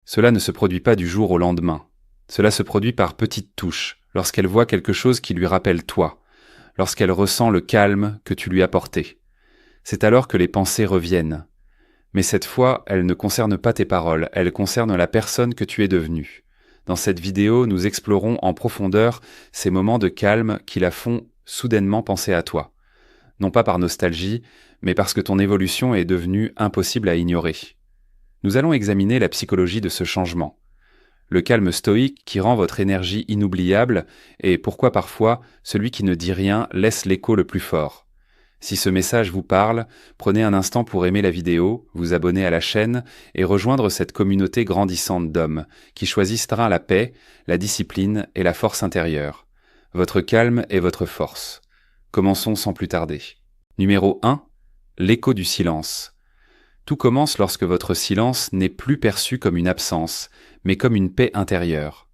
Cela ne se produit pas du jour au lendemain. Cela se produit par petites touches, lorsqu'elle voit quelque chose qui lui rappelle toi, lorsqu'elle ressent le calme que tu lui as porté. C'est alors que les pensées reviennent. Mais cette fois, elles ne concernent pas tes paroles, elles concernent la personne que tu es devenue. Dans cette vidéo, nous explorons en profondeur ces moments de calme qui la font soudainement penser à toi. Non pas par nostalgie, mais parce que ton évolution est devenue impossible à ignorer. Nous allons examiner la psychologie de ce changement. Le calme stoïque qui rend votre énergie inoubliable et pourquoi parfois celui qui ne dit rien laisse l'écho le plus fort. Si ce message vous parle, prenez un instant pour aimer la vidéo, vous abonner à la chaîne et rejoindre cette communauté grandissante d'hommes qui choisissent la paix, la discipline et la force intérieure. Votre calme est votre force. Commençons sans plus tarder. Numéro 1. L'écho du silence. Tout commence lorsque votre silence n'est plus perçu comme une absence, mais comme une paix intérieure.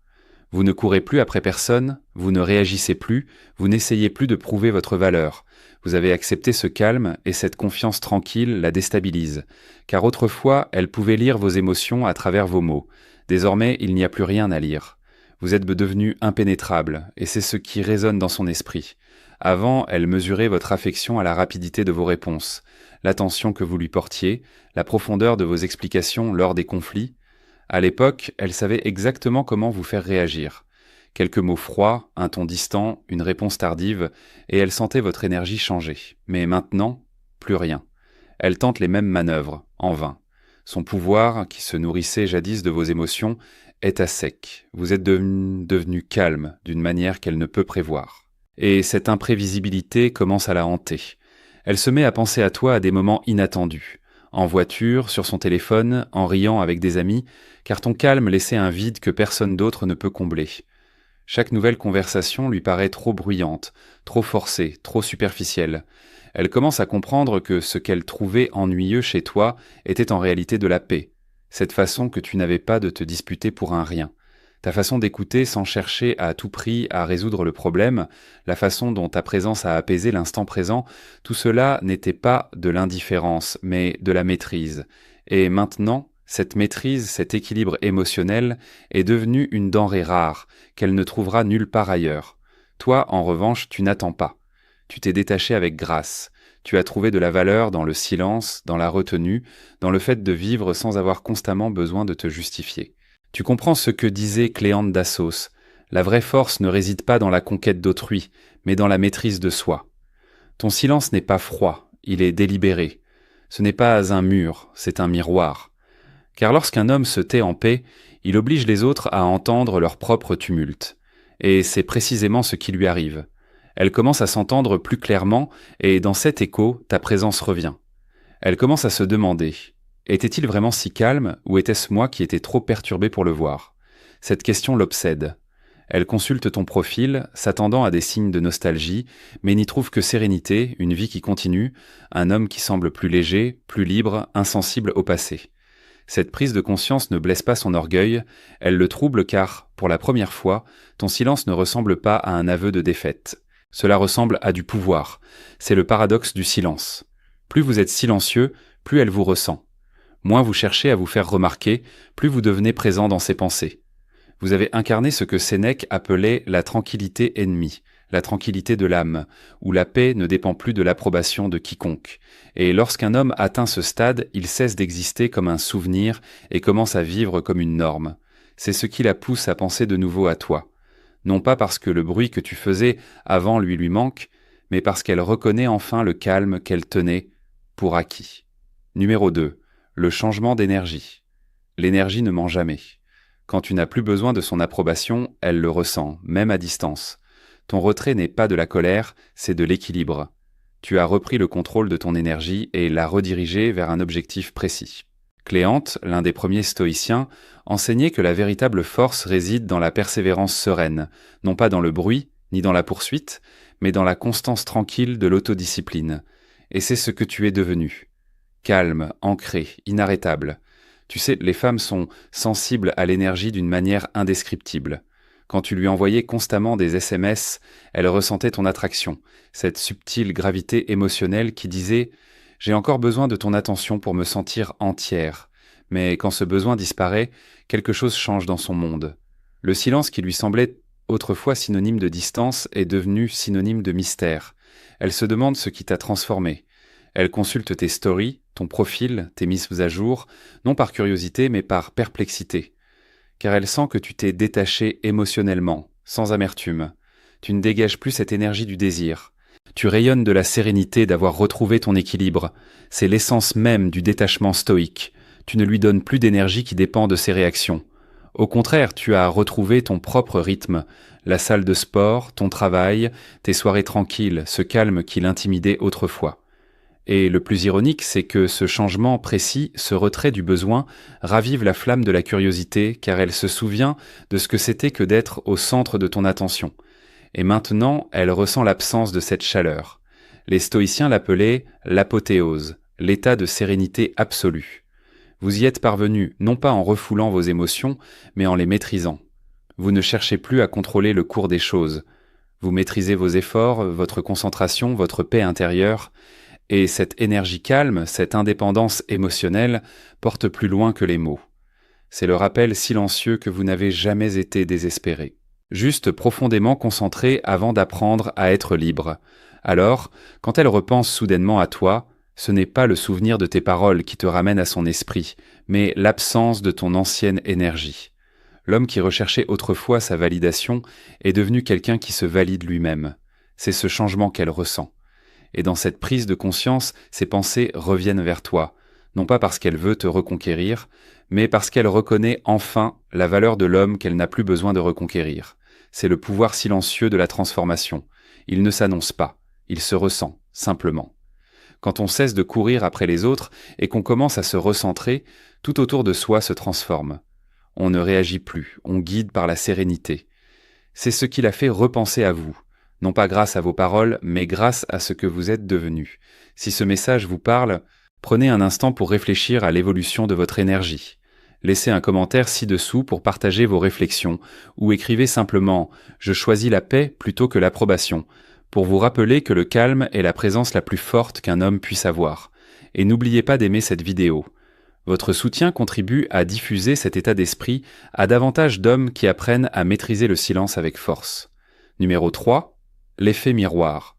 Vous ne courez plus après personne, vous ne réagissez plus, vous n'essayez plus de prouver votre valeur. Vous avez accepté ce calme et cette confiance tranquille la déstabilise, car autrefois elle pouvait lire vos émotions à travers vos mots. Désormais, il n'y a plus rien à lire. Vous êtes devenu impénétrable, et c'est ce qui résonne dans son esprit. Avant, elle mesurait votre affection à la rapidité de vos réponses, l'attention que vous lui portiez, la profondeur de vos explications lors des conflits. À l'époque, elle savait exactement comment vous faire réagir. Quelques mots froids, un ton distant, une réponse tardive, et elle sentait votre énergie changer. Mais maintenant, plus rien. Elle tente les mêmes manœuvres, en vain. Son pouvoir, qui se nourrissait jadis de vos émotions, est à sec. Vous êtes devenu calme, d'une manière qu'elle ne peut prévoir. Et cette imprévisibilité commence à la hanter. Elle se met à penser à toi à des moments inattendus. En voiture, sur son téléphone, en riant avec des amis, car ton calme laissait un vide que personne d'autre ne peut combler. Chaque nouvelle conversation lui paraît trop bruyante, trop forcée, trop superficielle. Elle commence à comprendre que ce qu'elle trouvait ennuyeux chez toi était en réalité de la paix, cette façon que tu n'avais pas de te disputer pour un rien. Ta façon d'écouter sans chercher à tout prix à résoudre le problème, la façon dont ta présence a apaisé l'instant présent, tout cela n'était pas de l'indifférence, mais de la maîtrise. Et maintenant, cette maîtrise, cet équilibre émotionnel est devenu une denrée rare, qu'elle ne trouvera nulle part ailleurs. Toi, en revanche, tu n'attends pas. Tu t'es détaché avec grâce. Tu as trouvé de la valeur dans le silence, dans la retenue, dans le fait de vivre sans avoir constamment besoin de te justifier. Tu comprends ce que disait Cléante d'Assos. La vraie force ne réside pas dans la conquête d'autrui, mais dans la maîtrise de soi. Ton silence n'est pas froid, il est délibéré. Ce n'est pas un mur, c'est un miroir. Car lorsqu'un homme se tait en paix, il oblige les autres à entendre leur propre tumulte. Et c'est précisément ce qui lui arrive. Elle commence à s'entendre plus clairement, et dans cet écho, ta présence revient. Elle commence à se demander: était-il vraiment si calme, ou était-ce moi qui étais trop perturbé pour le voir? Cette question l'obsède. Elle consulte ton profil, s'attendant à des signes de nostalgie, mais n'y trouve que sérénité, une vie qui continue, un homme qui semble plus léger, plus libre, insensible au passé. Cette prise de conscience ne blesse pas son orgueil, elle le trouble car, pour la première fois, ton silence ne ressemble pas à un aveu de défaite. Cela ressemble à du pouvoir. C'est le paradoxe du silence. Plus vous êtes silencieux, plus elle vous ressent. Moins vous cherchez à vous faire remarquer, plus vous devenez présent dans ses pensées. Vous avez incarné ce que Sénèque appelait la tranquillité ennemie, la tranquillité de l'âme, où la paix ne dépend plus de l'approbation de quiconque. Et lorsqu'un homme atteint ce stade, il cesse d'exister comme un souvenir et commence à vivre comme une norme. C'est ce qui la pousse à penser de nouveau à toi. Non pas parce que le bruit que tu faisais avant lui manque, mais parce qu'elle reconnaît enfin le calme qu'elle tenait pour acquis. Numéro 2. Le changement d'énergie. L'énergie ne ment jamais. Quand tu n'as plus besoin de son approbation, elle le ressent, même à distance. Ton retrait n'est pas de la colère, c'est de l'équilibre. Tu as repris le contrôle de ton énergie et l'as redirigée vers un objectif précis. Cléante, l'un des premiers stoïciens, enseignait que la véritable force réside dans la persévérance sereine, non pas dans le bruit, ni dans la poursuite, mais dans la constance tranquille de l'autodiscipline. Et c'est ce que tu es devenu. Calme, ancré, inarrêtable. Tu sais, les femmes sont sensibles à l'énergie d'une manière indescriptible. Quand tu lui envoyais constamment des SMS, elle ressentait ton attraction, cette subtile gravité émotionnelle qui disait « J'ai encore besoin de ton attention pour me sentir entière ». Mais quand ce besoin disparaît, quelque chose change dans son monde. Le silence qui lui semblait autrefois synonyme de distance est devenu synonyme de mystère. Elle se demande ce qui t'a transformé. Elle consulte tes stories, ton profil, tes mises à jour, non par curiosité mais par perplexité. Car elle sent que tu t'es détaché émotionnellement, sans amertume. Tu ne dégages plus cette énergie du désir. Tu rayonnes de la sérénité d'avoir retrouvé ton équilibre. C'est l'essence même du détachement stoïque. Tu ne lui donnes plus d'énergie qui dépend de ses réactions. Au contraire, tu as retrouvé ton propre rythme, la salle de sport, ton travail, tes soirées tranquilles, ce calme qui l'intimidait autrefois. Et le plus ironique, c'est que ce changement précis, ce retrait du besoin, ravive la flamme de la curiosité, car elle se souvient de ce que c'était que d'être au centre de ton attention. Et maintenant, elle ressent l'absence de cette chaleur. Les stoïciens l'appelaient l'apothéose, l'état de sérénité absolue. Vous y êtes parvenu non pas en refoulant vos émotions, mais en les maîtrisant. Vous ne cherchez plus à contrôler le cours des choses. Vous maîtrisez vos efforts, votre concentration, votre paix intérieure, et cette énergie calme, cette indépendance émotionnelle, porte plus loin que les mots. C'est le rappel silencieux que vous n'avez jamais été désespéré. Juste profondément concentré avant d'apprendre à être libre. Alors, quand elle repense soudainement à toi, ce n'est pas le souvenir de tes paroles qui te ramène à son esprit, mais l'absence de ton ancienne énergie. L'homme qui recherchait autrefois sa validation est devenu quelqu'un qui se valide lui-même. C'est ce changement qu'elle ressent. Et dans cette prise de conscience, ses pensées reviennent vers toi, non pas parce qu'elle veut te reconquérir, mais parce qu'elle reconnaît enfin la valeur de l'homme qu'elle n'a plus besoin de reconquérir. C'est le pouvoir silencieux de la transformation. Il ne s'annonce pas, il se ressent, simplement. Quand on cesse de courir après les autres et qu'on commence à se recentrer, tout autour de soi se transforme. On ne réagit plus, on guide par la sérénité. C'est ce qui l'a fait repenser à vous, non pas grâce à vos paroles, mais grâce à ce que vous êtes devenu. Si ce message vous parle, prenez un instant pour réfléchir à l'évolution de votre énergie. Laissez un commentaire ci-dessous pour partager vos réflexions, ou écrivez simplement « Je choisis la paix plutôt que l'approbation », pour vous rappeler que le calme est la présence la plus forte qu'un homme puisse avoir. Et n'oubliez pas d'aimer cette vidéo. Votre soutien contribue à diffuser cet état d'esprit à davantage d'hommes qui apprennent à maîtriser le silence avec force. Numéro 3. L'effet miroir.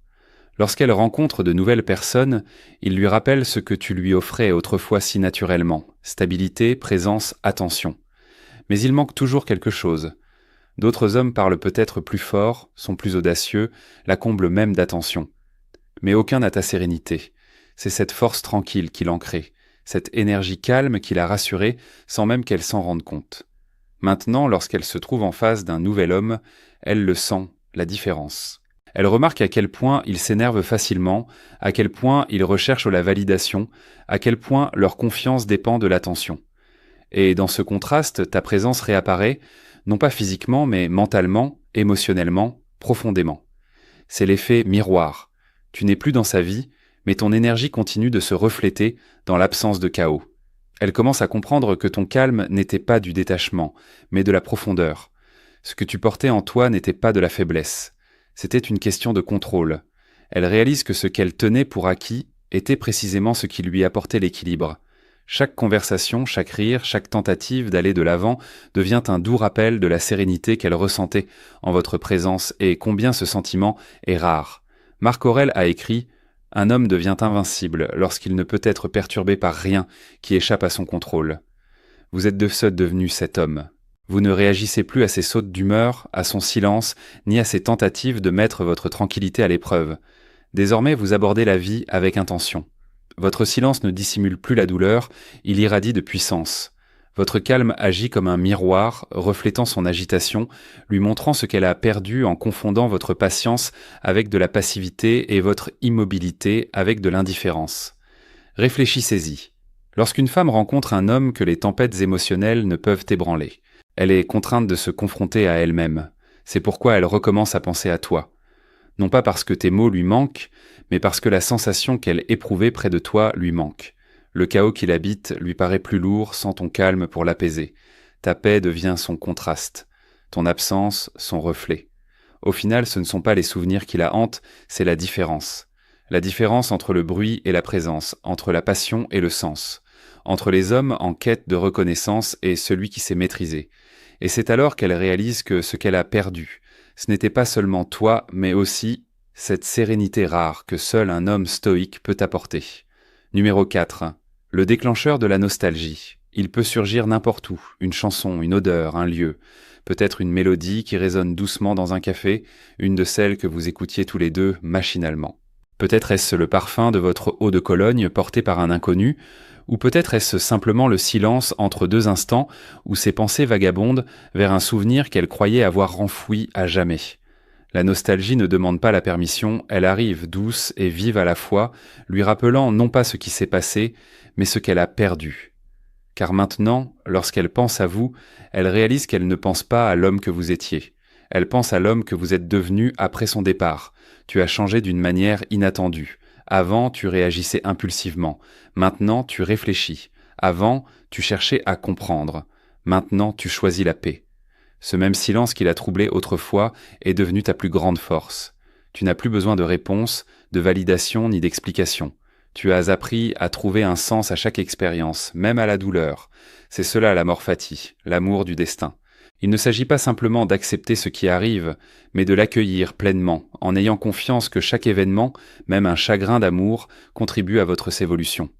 Lorsqu'elle rencontre de nouvelles personnes, il lui rappelle ce que tu lui offrais autrefois si naturellement, stabilité, présence, attention. Mais il manque toujours quelque chose. D'autres hommes parlent peut-être plus fort, sont plus audacieux, la comblent même d'attention. Mais aucun n'a ta sérénité. C'est cette force tranquille qui l'ancrait, cette énergie calme qui l'a rassurée sans même qu'elle s'en rende compte. Maintenant, lorsqu'elle se trouve en face d'un nouvel homme, elle le sent, la différence. Elle remarque à quel point ils s'énervent facilement, à quel point ils recherchent la validation, à quel point leur confiance dépend de l'attention. Et dans ce contraste, ta présence réapparaît, non pas physiquement, mais mentalement, émotionnellement, profondément. C'est l'effet miroir. Tu n'es plus dans sa vie, mais ton énergie continue de se refléter dans l'absence de chaos. Elle commence à comprendre que ton calme n'était pas du détachement, mais de la profondeur. Ce que tu portais en toi n'était pas de la faiblesse. C'était une question de contrôle. Elle réalise que ce qu'elle tenait pour acquis était précisément ce qui lui apportait l'équilibre. Chaque conversation, chaque rire, chaque tentative d'aller de l'avant devient un doux rappel de la sérénité qu'elle ressentait en votre présence et combien ce sentiment est rare. Marc Aurèle a écrit « Un homme devient invincible lorsqu'il ne peut être perturbé par rien qui échappe à son contrôle. » Vous êtes de ce devenu cet homme. Vous ne réagissez plus à ses sautes d'humeur, à son silence, ni à ses tentatives de mettre votre tranquillité à l'épreuve. Désormais, vous abordez la vie avec intention. Votre silence ne dissimule plus la douleur, il irradie de puissance. Votre calme agit comme un miroir, reflétant son agitation, lui montrant ce qu'elle a perdu en confondant votre patience avec de la passivité et votre immobilité avec de l'indifférence. Réfléchissez-y. Lorsqu'une femme rencontre un homme que les tempêtes émotionnelles ne peuvent ébranler, elle est contrainte de se confronter à elle-même. C'est pourquoi elle recommence à penser à toi. Non pas parce que tes mots lui manquent, mais parce que la sensation qu'elle éprouvait près de toi lui manque. Le chaos qui l'habite lui paraît plus lourd sans ton calme pour l'apaiser. Ta paix devient son contraste, ton absence son reflet. Au final, ce ne sont pas les souvenirs qui la hantent, c'est la différence. La différence entre le bruit et la présence, entre la passion et le sens. entre les hommes en quête de reconnaissance et celui qui s'est maîtrisé. Et c'est alors qu'elle réalise que ce qu'elle a perdu, ce n'était pas seulement toi, mais aussi cette sérénité rare que seul un homme stoïque peut apporter. Numéro 4. Le déclencheur de la nostalgie. Il peut surgir n'importe où, une chanson, une odeur, un lieu, peut-être une mélodie qui résonne doucement dans un café, une de celles que vous écoutiez tous les deux machinalement. Peut-être est-ce le parfum de votre eau de Cologne porté par un inconnu, ou peut-être est-ce simplement le silence entre deux instants où ses pensées vagabondent vers un souvenir qu'elle croyait avoir enfoui à jamais. La nostalgie ne demande pas la permission, elle arrive douce et vive à la fois, lui rappelant non pas ce qui s'est passé, mais ce qu'elle a perdu. Car maintenant, lorsqu'elle pense à vous, elle réalise qu'elle ne pense pas à l'homme que vous étiez. Elle pense à l'homme que vous êtes devenu après son départ. Tu as changé d'une manière inattendue. Avant, tu réagissais impulsivement. Maintenant, tu réfléchis. Avant, tu cherchais à comprendre. Maintenant, tu choisis la paix. Ce même silence qui l'a troublé autrefois est devenu ta plus grande force. Tu n'as plus besoin de réponse, de validation ni d'explication. Tu as appris à trouver un sens à chaque expérience, même à la douleur. C'est cela l'amor fati, l'amour du destin. Il ne s'agit pas simplement d'accepter ce qui arrive, mais de l'accueillir pleinement, en ayant confiance que chaque événement, même un chagrin d'amour, contribue à votre évolution.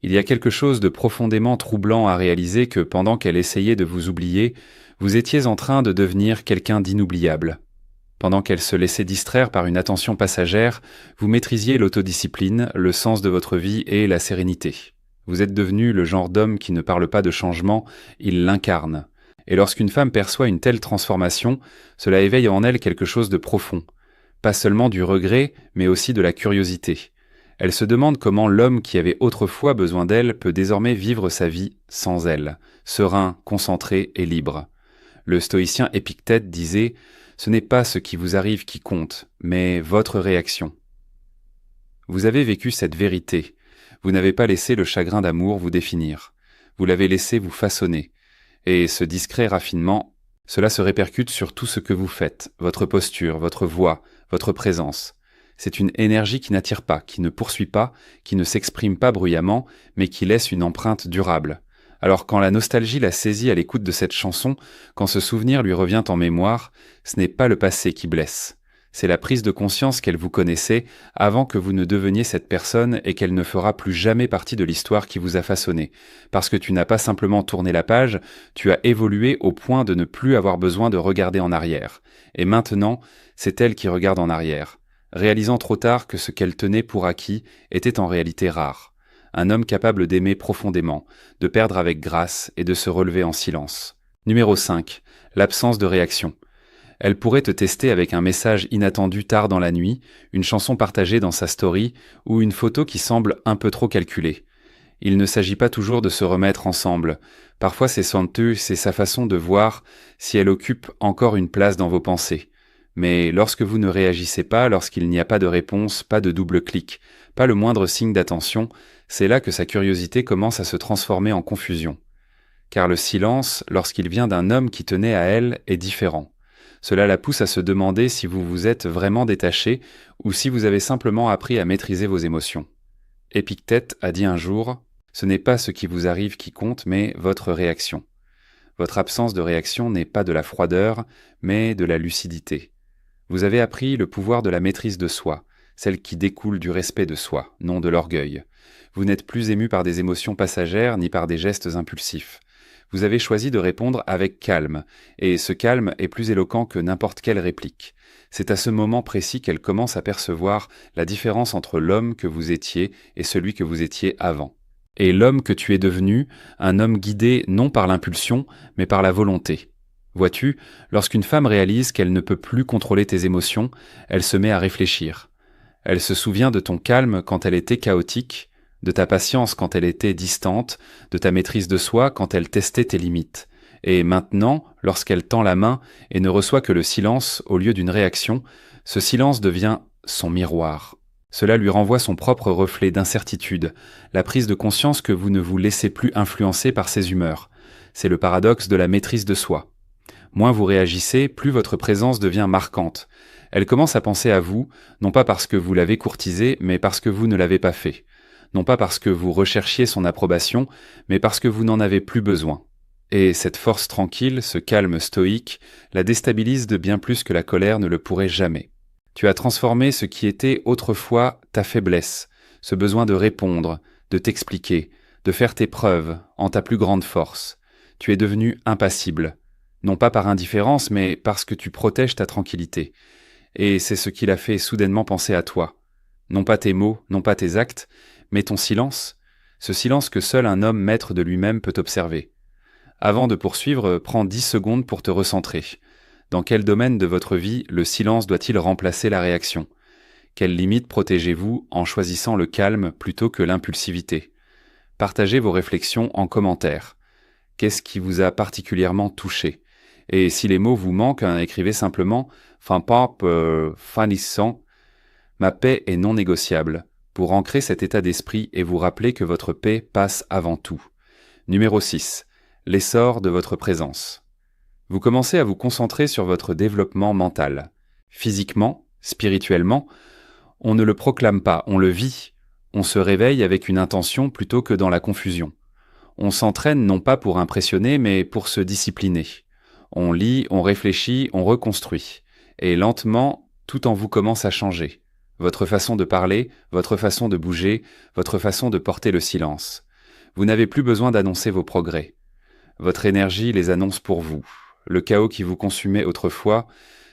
Il y a quelque chose de profondément troublant à réaliser que pendant qu'elle essayait de vous oublier, vous étiez en train de devenir quelqu'un d'inoubliable. Pendant qu'elle se laissait distraire par une attention passagère, vous maîtrisiez l'autodiscipline, le sens de votre vie et la sérénité. Vous êtes devenu le genre d'homme qui ne parle pas de changement, il l'incarne. Et lorsqu'une femme perçoit une telle transformation, cela éveille en elle quelque chose de profond. Pas seulement du regret, mais aussi de la curiosité. Elle se demande comment l'homme qui avait autrefois besoin d'elle peut désormais vivre sa vie sans elle, serein, concentré et libre. Le stoïcien Épictète disait « Ce n'est pas ce qui vous arrive qui compte, mais votre réaction ». Vous avez vécu cette vérité. Vous n'avez pas laissé le chagrin d'amour vous définir. Vous l'avez laissé vous façonner. Et ce discret raffinement, cela se répercute sur tout ce que vous faites, votre posture, votre voix, votre présence. C'est une énergie qui n'attire pas, qui ne poursuit pas, qui ne s'exprime pas bruyamment, mais qui laisse une empreinte durable. Alors quand la nostalgie la saisit à l'écoute de cette chanson, quand ce souvenir lui revient en mémoire, ce n'est pas le passé qui blesse. C'est la prise de conscience qu'elle vous connaissait avant que vous ne deveniez cette personne et qu'elle ne fera plus jamais partie de l'histoire qui vous a façonné. Parce que tu n'as pas simplement tourné la page, tu as évolué au point de ne plus avoir besoin de regarder en arrière. Et maintenant, c'est elle qui regarde en arrière, réalisant trop tard que ce qu'elle tenait pour acquis était en réalité rare. Un homme capable d'aimer profondément, de perdre avec grâce et de se relever en silence. Numéro 5. L'absence de réaction. Elle pourrait te tester avec un message inattendu tard dans la nuit, une chanson partagée dans sa story ou une photo qui semble un peu trop calculée. Il ne s'agit pas toujours de se remettre ensemble. Parfois c'est sa façon de voir si elle occupe encore une place dans vos pensées. Mais lorsque vous ne réagissez pas, lorsqu'il n'y a pas de réponse, pas de double clic, pas le moindre signe d'attention, c'est là que sa curiosité commence à se transformer en confusion. Car le silence, lorsqu'il vient d'un homme qui tenait à elle, est différent. Cela la pousse à se demander si vous vous êtes vraiment détaché ou si vous avez simplement appris à maîtriser vos émotions. Épictète a dit un jour « Ce n'est pas ce qui vous arrive qui compte, mais votre réaction. » Votre absence de réaction n'est pas de la froideur, mais de la lucidité. Vous avez appris le pouvoir de la maîtrise de soi, celle qui découle du respect de soi, non de l'orgueil. Vous n'êtes plus ému par des émotions passagères ni par des gestes impulsifs. Vous avez choisi de répondre avec calme, et ce calme est plus éloquent que n'importe quelle réplique. C'est à ce moment précis qu'elle commence à percevoir la différence entre l'homme que vous étiez et celui que vous étiez avant. Et l'homme que tu es devenu, un homme guidé non par l'impulsion, mais par la volonté. Vois-tu, lorsqu'une femme réalise qu'elle ne peut plus contrôler tes émotions, elle se met à réfléchir. Elle se souvient de ton calme quand elle était chaotique, de ta patience quand elle était distante, de ta maîtrise de soi quand elle testait tes limites. Et maintenant, lorsqu'elle tend la main et ne reçoit que le silence au lieu d'une réaction, ce silence devient son miroir. Cela lui renvoie son propre reflet d'incertitude, la prise de conscience que vous ne vous laissez plus influencer par ses humeurs. C'est le paradoxe de la maîtrise de soi. Moins vous réagissez, plus votre présence devient marquante. Elle commence à penser à vous, non pas parce que vous l'avez courtisée, mais parce que vous ne l'avez pas fait. non pas parce que vous recherchiez son approbation, mais parce que vous n'en avez plus besoin. Et cette force tranquille, ce calme stoïque, la déstabilise de bien plus que la colère ne le pourrait jamais. Tu as transformé ce qui était autrefois ta faiblesse, ce besoin de répondre, de t'expliquer, de faire tes preuves en ta plus grande force. Tu es devenu impassible, non pas par indifférence, mais parce que tu protèges ta tranquillité. Et c'est ce qui l'a fait soudainement penser à toi. Non pas tes mots, non pas tes actes, mais ton silence, ce silence que seul un homme maître de lui-même peut observer. Avant de poursuivre, prends 10 secondes pour te recentrer. Dans quel domaine de votre vie le silence doit-il remplacer la réaction ? Quelles limites protégez-vous en choisissant le calme plutôt que l'impulsivité ? Partagez vos réflexions en commentaire. Qu'est-ce qui vous a particulièrement touché ? Et si les mots vous manquent, écrivez simplement « Fin pop, finissant ». Ma paix est non négociable, pour ancrer cet état d'esprit et vous rappeler que votre paix passe avant tout. Numéro 6. L'essor de votre présence. Vous commencez à vous concentrer sur votre développement mental. Physiquement, spirituellement, on ne le proclame pas, on le vit. On se réveille avec une intention plutôt que dans la confusion. On s'entraîne non pas pour impressionner, mais pour se discipliner. On lit, on réfléchit, on reconstruit. Et lentement, tout en vous commence à changer. Votre façon de parler, votre façon de bouger, votre façon de porter le silence. Vous n'avez plus besoin d'annoncer vos progrès. Votre énergie les annonce pour vous. Le chaos qui vous consumait autrefois,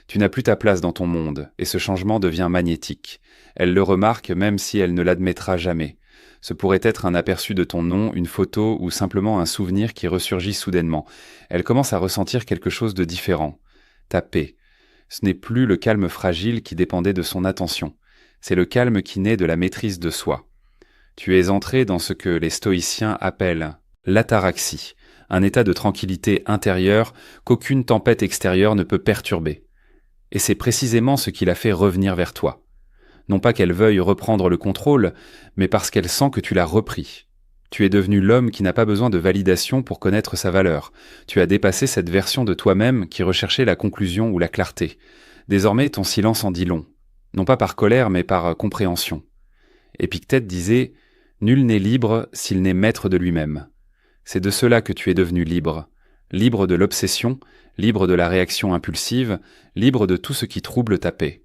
tu n'as plus ta place dans ton monde, et ce changement devient magnétique. Elle le remarque même si elle ne l'admettra jamais. Ce pourrait être un aperçu de ton nom, une photo ou simplement un souvenir qui ressurgit soudainement. Elle commence à ressentir quelque chose de différent. Ta paix. Ce n'est plus le calme fragile qui dépendait de son attention. C'est le calme qui naît de la maîtrise de soi. Tu es entré dans ce que les stoïciens appellent l'ataraxie, un état de tranquillité intérieure qu'aucune tempête extérieure ne peut perturber. Et c'est précisément ce qui l'a fait revenir vers toi. Non pas qu'elle veuille reprendre le contrôle, mais parce qu'elle sent que tu l'as repris. Tu es devenu l'homme qui n'a pas besoin de validation pour connaître sa valeur. Tu as dépassé cette version de toi-même qui recherchait la conclusion ou la clarté. Désormais, ton silence en dit long. Non pas par colère, mais par compréhension. Épictète disait « Nul n'est libre s'il n'est maître de lui-même ». C'est de cela que tu es devenu libre. Libre de l'obsession, libre de la réaction impulsive, libre de tout ce qui trouble ta paix.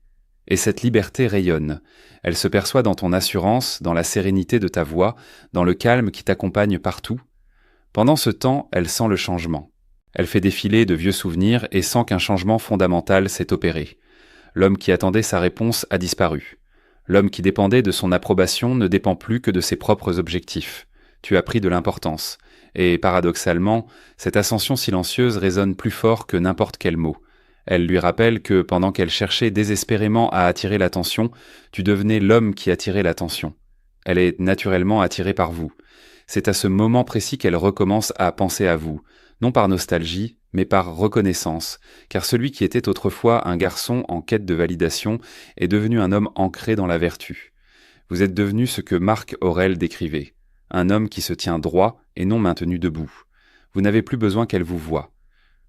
Et cette liberté rayonne. Elle se perçoit dans ton assurance, dans la sérénité de ta voix, dans le calme qui t'accompagne partout. Pendant ce temps, elle sent le changement. Elle fait défiler de vieux souvenirs et sent qu'un changement fondamental s'est opéré. L'homme qui attendait sa réponse a disparu. L'homme qui dépendait de son approbation ne dépend plus que de ses propres objectifs. Tu as pris de l'importance. Et paradoxalement, cette ascension silencieuse résonne plus fort que n'importe quel mot. Elle lui rappelle que pendant qu'elle cherchait désespérément à attirer l'attention, tu devenais l'homme qui attirait l'attention. Elle est naturellement attirée par vous. C'est à ce moment précis qu'elle recommence à penser à vous, non par nostalgie, mais par reconnaissance, car celui qui était autrefois un garçon en quête de validation est devenu un homme ancré dans la vertu. Vous êtes devenu ce que Marc Aurèle décrivait, un homme qui se tient droit et non maintenu debout. Vous n'avez plus besoin qu'elle vous voie.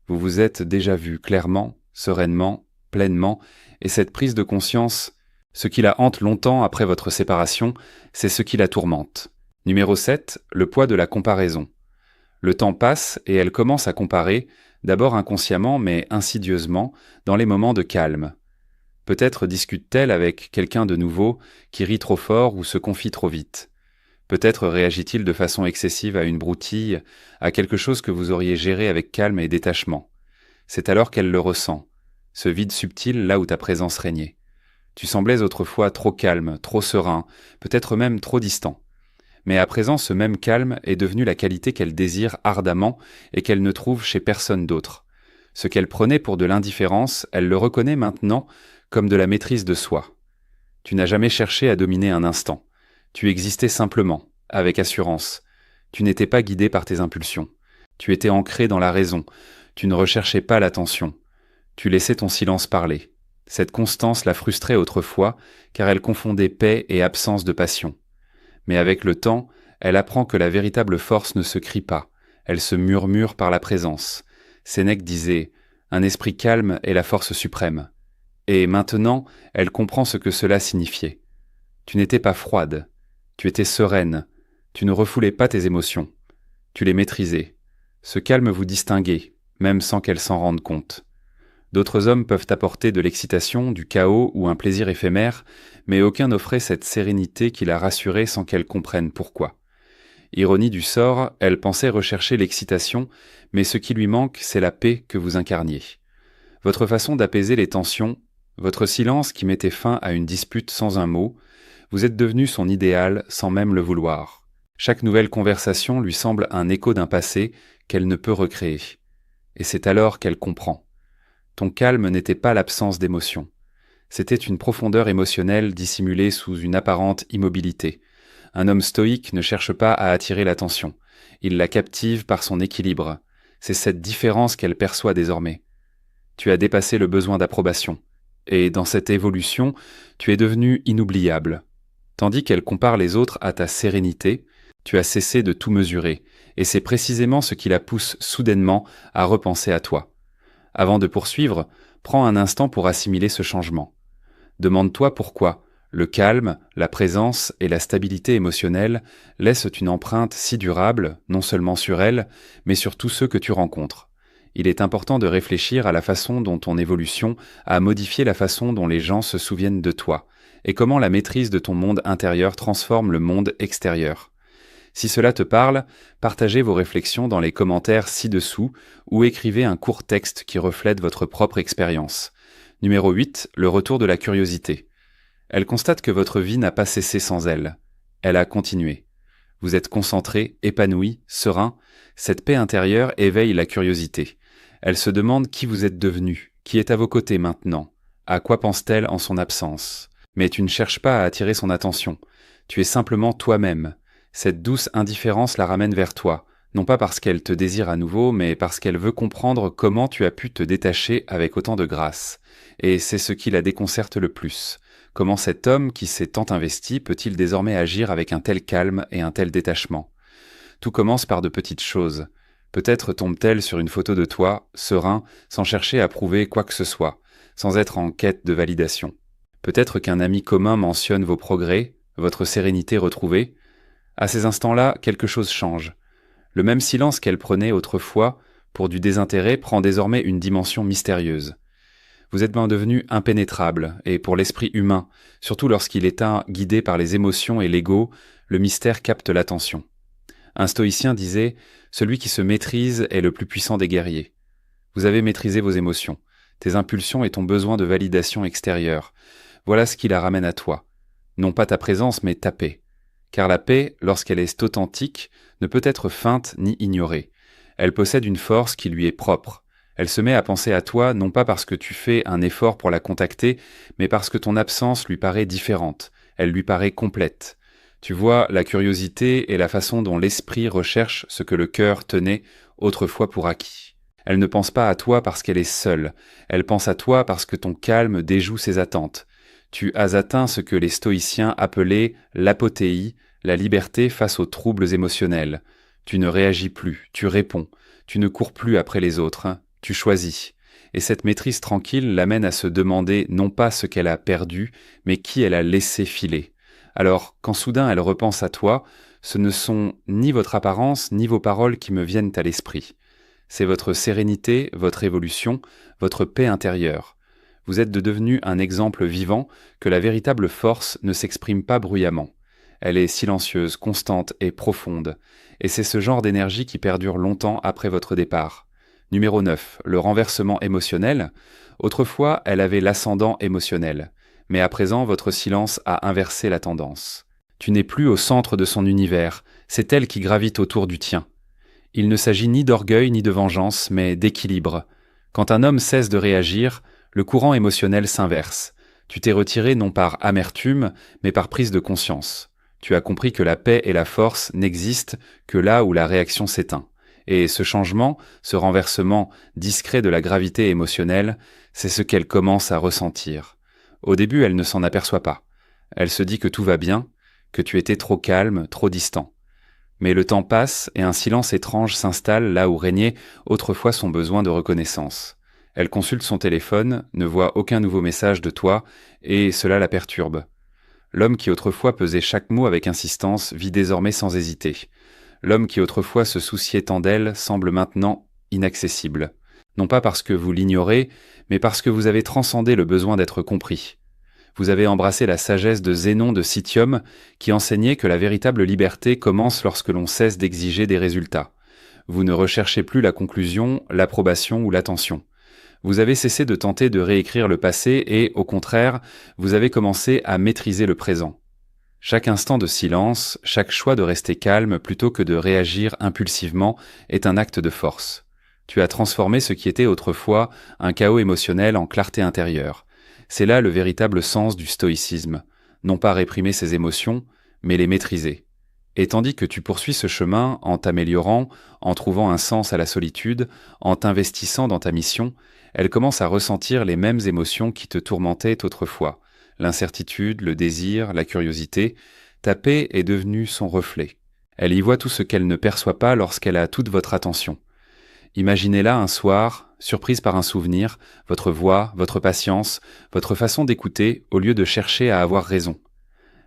Vous vous êtes déjà vu clairement, sereinement, pleinement, et cette prise de conscience, ce qui la hante longtemps après votre séparation, c'est ce qui la tourmente. Numéro 7, le poids de la comparaison. Le temps passe et elle commence à comparer, d'abord inconsciemment mais insidieusement, dans les moments de calme. Peut-être discute-t-elle avec quelqu'un de nouveau qui rit trop fort ou se confie trop vite. Peut-être réagit-il de façon excessive à une broutille, à quelque chose que vous auriez géré avec calme et détachement. C'est alors qu'elle le ressent, ce vide subtil là où ta présence régnait. Tu semblais autrefois trop calme, trop serein, peut-être même trop distant. Mais à présent, ce même calme est devenu la qualité qu'elle désire ardemment et qu'elle ne trouve chez personne d'autre. Ce qu'elle prenait pour de l'indifférence, elle le reconnaît maintenant comme de la maîtrise de soi. Tu n'as jamais cherché à dominer un instant. Tu existais simplement, avec assurance. Tu n'étais pas guidé par tes impulsions. Tu étais ancré dans la raison. Tu ne recherchais pas l'attention. Tu laissais ton silence parler. Cette constance la frustrait autrefois, car elle confondait paix et absence de passion. Mais avec le temps, elle apprend que la véritable force ne se crie pas, elle se murmure par la présence. Sénèque disait « Un esprit calme est la force suprême ». Et maintenant, elle comprend ce que cela signifiait. Tu n'étais pas froide, Tu étais sereine. Tu ne refoulais pas tes émotions. Tu les maîtrisais. Ce calme vous distinguait, même sans qu'elles s'en rendent compte. D'autres hommes peuvent apporter de l'excitation, du chaos ou un plaisir éphémère, mais aucun n'offrait cette sérénité qui la rassurait sans qu'elle comprenne pourquoi. Ironie du sort, elle pensait rechercher l'excitation, mais ce qui lui manque, c'est la paix que vous incarniez. Votre façon d'apaiser les tensions, votre silence qui mettait fin à une dispute sans un mot, vous êtes devenu son idéal sans même le vouloir. Chaque nouvelle conversation lui semble un écho d'un passé qu'elle ne peut recréer. Et c'est alors qu'elle comprend. Ton calme n'était pas l'absence d'émotion. C'était une profondeur émotionnelle dissimulée sous une apparente immobilité. Un homme stoïque ne cherche pas à attirer l'attention. Il la captive par son équilibre. C'est cette différence qu'elle perçoit désormais. Tu as dépassé le besoin d'approbation. Et dans cette évolution, tu es devenu inoubliable. Tandis qu'elle compare les autres à ta sérénité, tu as cessé de tout mesurer. Et c'est précisément ce qui la pousse soudainement à repenser à toi. Avant de poursuivre, prends un instant pour assimiler ce changement. Demande-toi pourquoi le calme, la présence et la stabilité émotionnelle laissent une empreinte si durable, non seulement sur elle, mais sur tous ceux que tu rencontres. Il est important de réfléchir à la façon dont ton évolution a modifié la façon dont les gens se souviennent de toi, et comment la maîtrise de ton monde intérieur transforme le monde extérieur. Si cela te parle, partagez vos réflexions dans les commentaires ci-dessous ou écrivez un court texte qui reflète votre propre expérience. Numéro 8, le retour de la curiosité. Elle constate que votre vie n'a pas cessé sans elle. Elle a continué. Vous êtes concentré, épanoui, serein. Cette paix intérieure éveille la curiosité. Elle se demande qui vous êtes devenu, qui est à vos côtés maintenant. À quoi pense-t-elle en son absence? Mais tu ne cherches pas à attirer son attention. Tu es simplement toi-même. Cette douce indifférence la ramène vers toi, non pas parce qu'elle te désire à nouveau, mais parce qu'elle veut comprendre comment tu as pu te détacher avec autant de grâce. Et c'est ce qui la déconcerte le plus. Comment cet homme qui s'est tant investi peut-il désormais agir avec un tel calme et un tel détachement? Tout commence par de petites choses. Peut-être tombe-t-elle sur une photo de toi, serein, sans chercher à prouver quoi que ce soit, sans être en quête de validation. Peut-être qu'un ami commun mentionne vos progrès, votre sérénité retrouvée. À ces instants-là, quelque chose change. Le même silence qu'elle prenait autrefois pour du désintérêt prend désormais une dimension mystérieuse. Vous êtes bien devenu impénétrable, et pour l'esprit humain, surtout lorsqu'il est guidé par les émotions et l'ego, le mystère capte l'attention. Un stoïcien disait « Celui qui se maîtrise est le plus puissant des guerriers ». Vous avez maîtrisé vos émotions, tes impulsions et ton besoin de validation extérieure. Voilà ce qui la ramène à toi. Non pas ta présence, mais ta paix. Car la paix, lorsqu'elle est authentique, ne peut être feinte ni ignorée. Elle possède une force qui lui est propre. Elle se met à penser à toi non pas parce que tu fais un effort pour la contacter, mais parce que ton absence lui paraît différente, elle lui paraît complète. Tu vois, la curiosité est la façon dont l'esprit recherche ce que le cœur tenait autrefois pour acquis. Elle ne pense pas à toi parce qu'elle est seule, elle pense à toi parce que ton calme déjoue ses attentes. Tu as atteint ce que les stoïciens appelaient l'apothéie, la liberté face aux troubles émotionnels. Tu ne réagis plus, tu réponds, tu ne cours plus après les autres, tu choisis. Et cette maîtrise tranquille l'amène à se demander non pas ce qu'elle a perdu, mais qui elle a laissé filer. Alors, quand soudain elle repense à toi, ce ne sont ni votre apparence, ni vos paroles qui me viennent à l'esprit. C'est votre sérénité, votre évolution, votre paix intérieure. Vous êtes devenu un exemple vivant que la véritable force ne s'exprime pas bruyamment. Elle est silencieuse, constante et profonde. Et c'est ce genre d'énergie qui perdure longtemps après votre départ. Numéro 9, le renversement émotionnel. Autrefois, elle avait l'ascendant émotionnel. Mais à présent, votre silence a inversé la tendance. Tu n'es plus au centre de son univers, c'est elle qui gravite autour du tien. Il ne s'agit ni d'orgueil ni de vengeance, mais d'équilibre. Quand un homme cesse de réagir, le courant émotionnel s'inverse. Tu t'es retiré non par amertume, mais par prise de conscience. Tu as compris que la paix et la force n'existent que là où la réaction s'éteint. Et ce changement, ce renversement discret de la gravité émotionnelle, c'est ce qu'elle commence à ressentir. Au début, elle ne s'en aperçoit pas. Elle se dit que tout va bien, que tu étais trop calme, trop distant. Mais le temps passe et un silence étrange s'installe là où régnait autrefois son besoin de reconnaissance. Elle consulte son téléphone, ne voit aucun nouveau message de toi, et cela la perturbe. L'homme qui autrefois pesait chaque mot avec insistance vit désormais sans hésiter. L'homme qui autrefois se souciait tant d'elle semble maintenant inaccessible. Non pas parce que vous l'ignorez, mais parce que vous avez transcendé le besoin d'être compris. Vous avez embrassé la sagesse de Zénon de Citium qui enseignait que la véritable liberté commence lorsque l'on cesse d'exiger des résultats. Vous ne recherchez plus la conclusion, l'approbation ou l'attention. Vous avez cessé de tenter de réécrire le passé et, au contraire, vous avez commencé à maîtriser le présent. Chaque instant de silence, chaque choix de rester calme plutôt que de réagir impulsivement est un acte de force. Tu as transformé ce qui était autrefois un chaos émotionnel en clarté intérieure. C'est là le véritable sens du stoïcisme, non pas réprimer ses émotions, mais les maîtriser. Et tandis que tu poursuis ce chemin en t'améliorant, en trouvant un sens à la solitude, en t'investissant dans ta mission, elle commence à ressentir les mêmes émotions qui te tourmentaient autrefois. L'incertitude, le désir, la curiosité, ta paix est devenue son reflet. Elle y voit tout ce qu'elle ne perçoit pas lorsqu'elle a toute votre attention. Imaginez-la un soir, surprise par un souvenir, votre voix, votre patience, votre façon d'écouter, au lieu de chercher à avoir raison.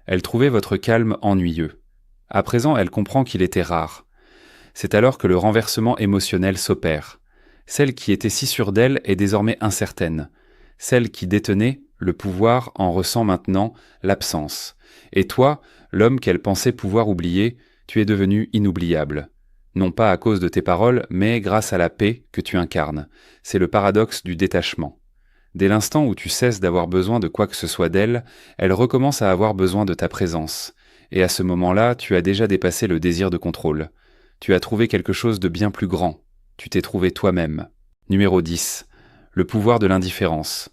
Elle trouvait votre calme ennuyeux. À présent, elle comprend qu'il était rare. C'est alors que le renversement émotionnel s'opère. Celle qui était si sûre d'elle est désormais incertaine. Celle qui détenait le pouvoir en ressent maintenant l'absence. Et toi, l'homme qu'elle pensait pouvoir oublier, tu es devenu inoubliable. Non pas à cause de tes paroles, mais grâce à la paix que tu incarnes. C'est le paradoxe du détachement. Dès l'instant où tu cesses d'avoir besoin de quoi que ce soit d'elle, elle recommence à avoir besoin de ta présence. Et à ce moment-là, tu as déjà dépassé le désir de contrôle. Tu as trouvé quelque chose de bien plus grand. Tu t'es trouvé toi-même. Numéro 10. Le pouvoir de l'indifférence.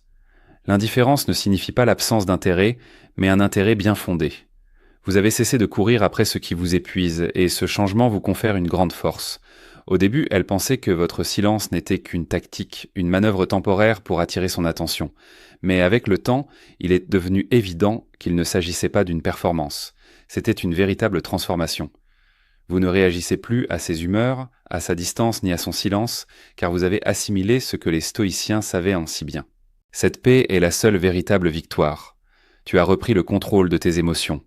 L'indifférence ne signifie pas l'absence d'intérêt, mais un intérêt bien fondé. Vous avez cessé de courir après ce qui vous épuise, et ce changement vous confère une grande force. Au début, elle pensait que votre silence n'était qu'une tactique, une manœuvre temporaire pour attirer son attention. Mais avec le temps, il est devenu évident qu'il ne s'agissait pas d'une performance. C'était une véritable transformation. Vous ne réagissez plus à ses humeurs, à sa distance ni à son silence, car vous avez assimilé ce que les stoïciens savaient en si bien. Cette paix est la seule véritable victoire. Tu as repris le contrôle de tes émotions.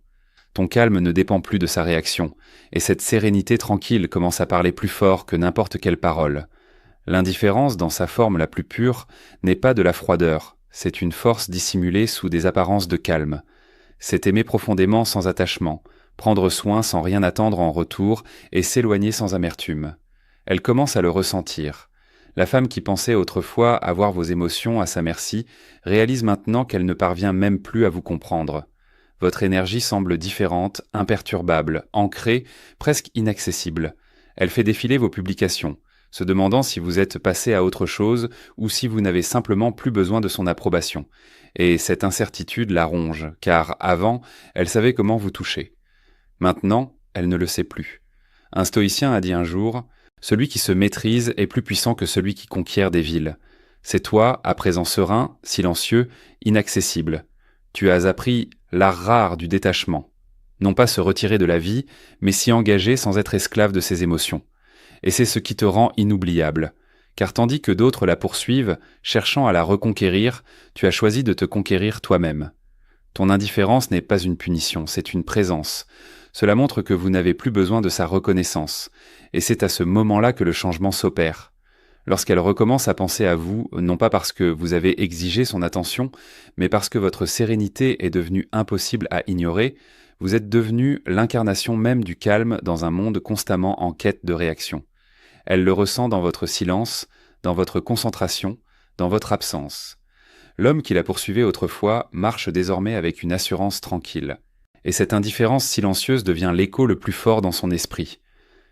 Ton calme ne dépend plus de sa réaction, et cette sérénité tranquille commence à parler plus fort que n'importe quelle parole. L'indifférence, dans sa forme la plus pure, n'est pas de la froideur, c'est une force dissimulée sous des apparences de calme. C'est aimer profondément sans attachement, prendre soin sans rien attendre en retour et s'éloigner sans amertume. Elle commence à le ressentir. La femme qui pensait autrefois avoir vos émotions à sa merci réalise maintenant qu'elle ne parvient même plus à vous comprendre. Votre énergie semble différente, imperturbable, ancrée, presque inaccessible. Elle fait défiler vos publications, se demandant si vous êtes passé à autre chose ou si vous n'avez simplement plus besoin de son approbation. Et cette incertitude la ronge, car avant, elle savait comment vous toucher. Maintenant, elle ne le sait plus. Un stoïcien a dit un jour « Celui qui se maîtrise est plus puissant que celui qui conquiert des villes. C'est toi, à présent serein, silencieux, inaccessible. Tu as appris l'art rare du détachement. Non pas se retirer de la vie, mais s'y engager sans être esclave de ses émotions. Et c'est ce qui te rend inoubliable. Car tandis que d'autres la poursuivent, cherchant à la reconquérir, tu as choisi de te conquérir toi-même. Ton indifférence n'est pas une punition, c'est une présence. Cela montre que vous n'avez plus besoin de sa reconnaissance. Et c'est à ce moment-là que le changement s'opère. Lorsqu'elle recommence à penser à vous, non pas parce que vous avez exigé son attention, mais parce que votre sérénité est devenue impossible à ignorer, vous êtes devenu l'incarnation même du calme dans un monde constamment en quête de réaction. Elle le ressent dans votre silence, dans votre concentration, dans votre absence. L'homme qui la poursuivait autrefois marche désormais avec une assurance tranquille. Et cette indifférence silencieuse devient l'écho le plus fort dans son esprit.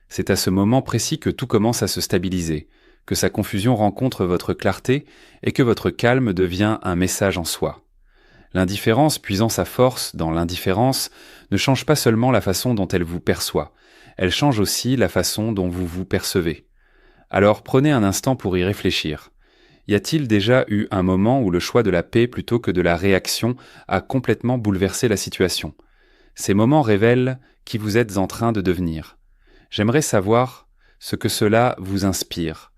C'est à ce moment précis que tout commence à se stabiliser, que sa confusion rencontre votre clarté et que votre calme devient un message en soi. L'indifférence, puisant sa force dans l'indifférence, ne change pas seulement la façon dont elle vous perçoit, elle change aussi la façon dont vous vous percevez. Alors prenez un instant pour y réfléchir. Y a-t-il déjà eu un moment où le choix de la paix plutôt que de la réaction a complètement bouleversé la situation ? Ces moments révèlent qui vous êtes en train de devenir. J'aimerais savoir ce que cela vous inspire.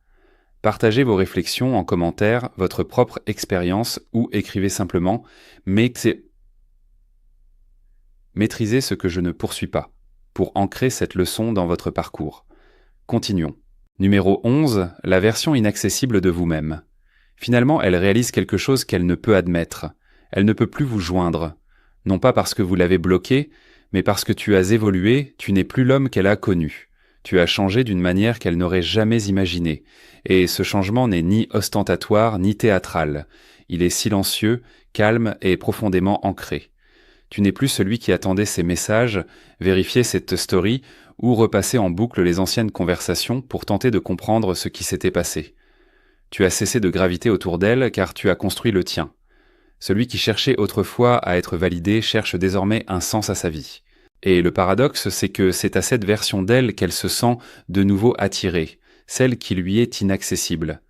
Partagez vos réflexions en commentaire, votre propre expérience ou écrivez simplement « mais c'est Maîtrisez ce que je ne poursuis pas, pour ancrer cette leçon dans votre parcours. Continuons. Numéro 11, la version inaccessible de vous-même. Finalement, elle réalise quelque chose qu'elle ne peut admettre. Elle ne peut plus vous joindre. Non pas parce que vous l'avez bloquée, mais parce que tu as évolué, tu n'es plus l'homme qu'elle a connu. Tu as changé d'une manière qu'elle n'aurait jamais imaginée. Et ce changement n'est ni ostentatoire ni théâtral. Il est silencieux, calme et profondément ancré. Tu n'es plus celui qui attendait ces messages, vérifiait cette story ou repassait en boucle les anciennes conversations pour tenter de comprendre ce qui s'était passé. Tu as cessé de graviter autour d'elle car tu as construit le tien. Celui qui cherchait autrefois à être validé cherche désormais un sens à sa vie. Et le paradoxe, c'est que c'est à cette version d'elle qu'elle se sent de nouveau attirée, celle qui lui est inaccessible.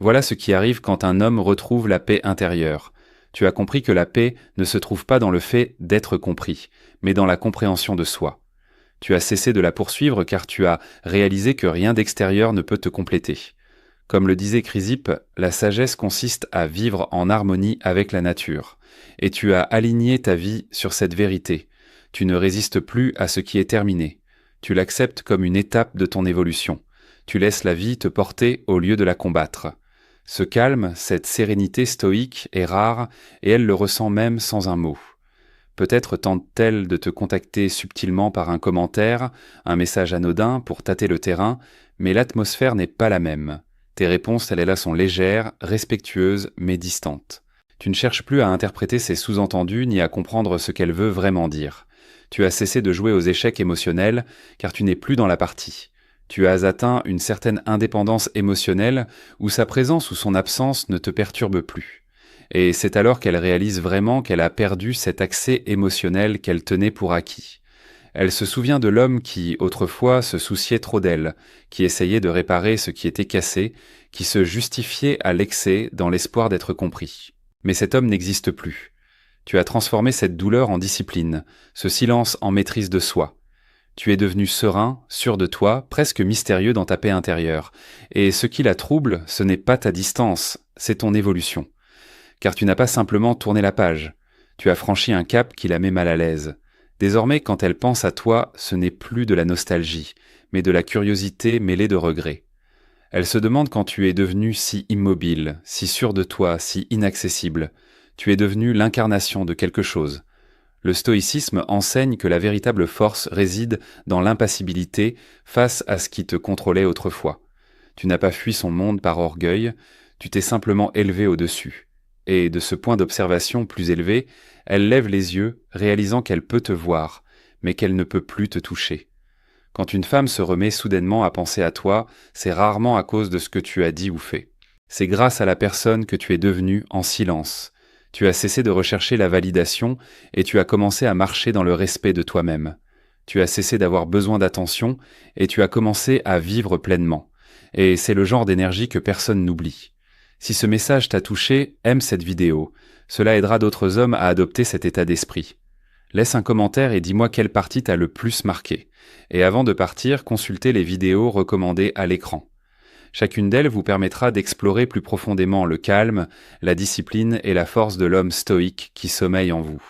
Voilà ce qui arrive quand un homme retrouve la paix intérieure. Tu as compris que la paix ne se trouve pas dans le fait d'être compris, mais dans la compréhension de soi. Tu as cessé de la poursuivre car tu as réalisé que rien d'extérieur ne peut te compléter. Comme le disait Chrysippe, la sagesse consiste à vivre en harmonie avec la nature. Et tu as aligné ta vie sur cette vérité. Tu ne résistes plus à ce qui est terminé. Tu l'acceptes comme une étape de ton évolution. Tu laisses la vie te porter au lieu de la combattre. Ce calme, cette sérénité stoïque est rare et elle le ressent même sans un mot. Peut-être tente-t-elle de te contacter subtilement par un commentaire, un message anodin pour tâter le terrain, mais l'atmosphère n'est pas la même. Tes réponses, elles là, sont légères, respectueuses, mais distantes. Tu ne cherches plus à interpréter ses sous-entendus ni à comprendre ce qu'elle veut vraiment dire. Tu as cessé de jouer aux échecs émotionnels, car tu n'es plus dans la partie. Tu as atteint une certaine indépendance émotionnelle où sa présence ou son absence ne te perturbe plus. Et c'est alors qu'elle réalise vraiment qu'elle a perdu cet accès émotionnel qu'elle tenait pour acquis. Elle se souvient de l'homme qui, autrefois, se souciait trop d'elle, qui essayait de réparer ce qui était cassé, qui se justifiait à l'excès dans l'espoir d'être compris. Mais cet homme n'existe plus. Tu as transformé cette douleur en discipline, ce silence en maîtrise de soi. Tu es devenu serein, sûr de toi, presque mystérieux dans ta paix intérieure. Et ce qui la trouble, ce n'est pas ta distance, c'est ton évolution. Car tu n'as pas simplement tourné la page. Tu as franchi un cap qui la met mal à l'aise. Désormais, quand elle pense à toi, ce n'est plus de la nostalgie, mais de la curiosité mêlée de regret. Elle se demande quand tu es devenu si immobile, si sûr de toi, si inaccessible. Tu es devenu l'incarnation de quelque chose. Le stoïcisme enseigne que la véritable force réside dans l'impassibilité face à ce qui te contrôlait autrefois. Tu n'as pas fui son monde par orgueil, tu t'es simplement élevé au-dessus. Et de ce point d'observation plus élevé, elle lève les yeux, réalisant qu'elle peut te voir, mais qu'elle ne peut plus te toucher. Quand une femme se remet soudainement à penser à toi, c'est rarement à cause de ce que tu as dit ou fait. C'est grâce à la personne que tu es devenue en silence. Tu as cessé de rechercher la validation et tu as commencé à marcher dans le respect de toi-même. Tu as cessé d'avoir besoin d'attention et tu as commencé à vivre pleinement. Et c'est le genre d'énergie que personne n'oublie. Si ce message t'a touché, aime cette vidéo. Cela aidera d'autres hommes à adopter cet état d'esprit. Laisse un commentaire et dis-moi quelle partie t'a le plus marqué. Et avant de partir, consultez les vidéos recommandées à l'écran. Chacune d'elles vous permettra d'explorer plus profondément le calme, la discipline et la force de l'homme stoïque qui sommeille en vous.